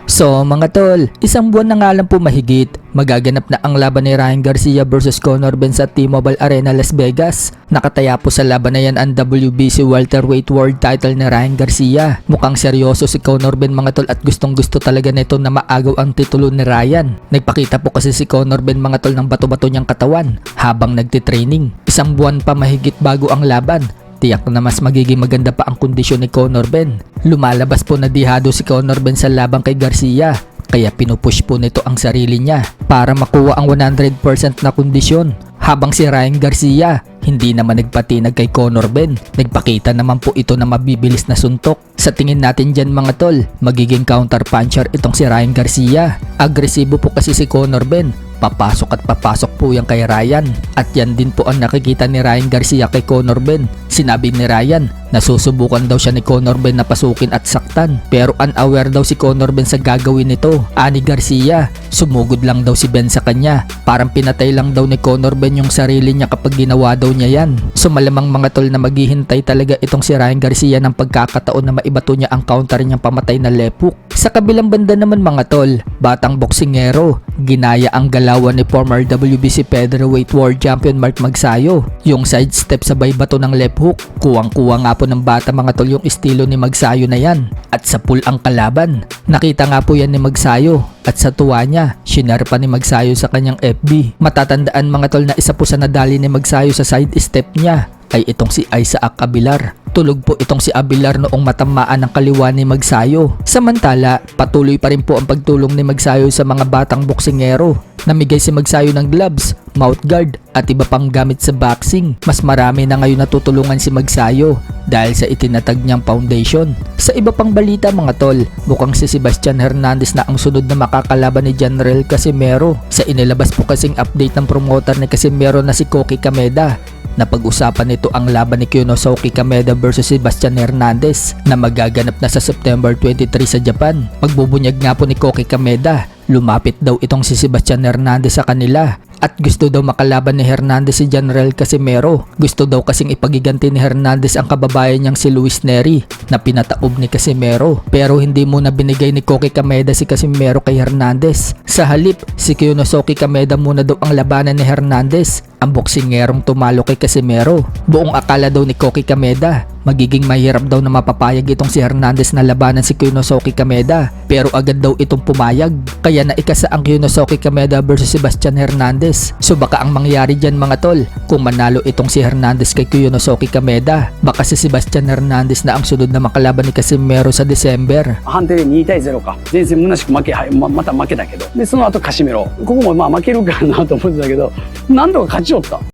So mga tol, isang buwan na nga lang po mahigit, magaganap na ang laban ni Ryan Garcia versus Conor Ben sa T-Mobile Arena Las Vegas. Nakataya po sa laban na yan ang WBC welterweight world title ni Ryan Garcia. Mukhang seryoso si Conor Ben mga tol at gustong gusto talaga nito na maagaw ang titulo ni Ryan. Nagpakita po kasi si Conor Ben mga tol ng bato-bato niyang katawan habang nagtitraining. Isang buwan pa mahigit bago ang laban. Tiyak na mas magiging maganda pa ang kondisyon ni Conor Ben. Lumalabas po na dihado si Conor Ben sa labang kay Garcia, kaya pinupush po nito ang sarili niya para makuha ang 100% na kondisyon. Habang si Ryan Garcia, hindi naman nagpatinag kay Conor Ben. Nagpakita naman po ito na mabibilis na suntok. Sa tingin natin dyan mga tol, magiging counter puncher itong si Ryan Garcia. Agresibo po kasi si Conor Ben. Papasok at papasok po yan kay Ryan. At yan din po ang nakikita ni Ryan Garcia kay Conor Ben. Sinabi ni Ryan na susubukan daw siya ni Conor Ben na pasukin at saktan. Pero unaware daw si Conor Ben sa gagawin nito. Ani Garcia, sumugod lang daw si Ben sa kanya. Parang pinatay lang daw ni Conor Ben yung sarili niya kapag ginawa daw niya yan. So malamang mga tol na maghihintay talaga itong si Ryan Garcia ng pagkakataon na maibato niya ang counter niyang pamatay na left hook. Sa kabilang banda naman mga tol, batang boksingero, ginaya ang galawan ni former WBC featherweight world champion Mark Magsayo. Yung sidestep sabay bato ng left hook, kuwang-kuwa nga po ng bata mga tol yung estilo ni Magsayo na yan. At sa pool ang kalaban, nakita nga po yan ni Magsayo. At sa tuwa niya, shinare pa ni Magsayo sa kanyang FB. Matatandaan mga tol na isa po sa nadali ni Magsayo sa sidestep niya ay itong si Isaac Abilar. Tulog po itong si Abilar noong matamaan ng kaliwa ni Magsayo. Samantala, patuloy pa rin po ang pagtulong ni Magsayo sa mga batang boksingero. Namigay si Magsayo ng gloves, mouth guard at iba pang gamit sa boxing. Mas marami na ngayon natutulungan si Magsayo dahil sa itinatag niyang foundation. Sa iba pang balita mga tol, mukhang si Sebastian Hernandez na ang sunod na makakalaban ni General Casimero. Sa inilabas po kasing update ng promoter ni Casimero na si Koki Kameda. Napag-usapan nito ang laban ni Kyonosuke Kameda versus Sebastian Hernandez na magaganap na sa September 23 sa Japan. Pagbubunyag nga po ni Koki Kameda, lumapit daw itong si Sebastian Hernandez sa kanila at gusto daw makalaban ni Hernandez si General Casimero. Gusto daw kasing ipagiganti ni Hernandez ang kababayan niyang si Luis Neri na pinataob ni Casimero. Pero hindi muna binigay ni Koki Kameda si Casimero kay Hernandez. Sa halip, si Kyonosuke Kameda muna daw ang labanan ni Hernandez. Ang boksingerong tumalo kay Casimero. Buong akala daw ni Koki Kameda magiging mahirap daw na mapapayag itong si Hernandez na labanan si Kyonosuke Kameda, pero agad daw itong pumayag. Kaya naikasa ang Kyonosuke Kameda versus Sebastian Hernandez. So baka ang mangyari dyan mga tol, kung manalo itong si Hernandez kay Kyonosuke Kameda, baka si Sebastian Hernandez na ang sunod na makalaban ni Casimero sa December. 判定で2対0か前線虚しく負け、また負けたけどでその後カシメロここもまあ負けるかなと思ってたけどなんとか勝ちよった。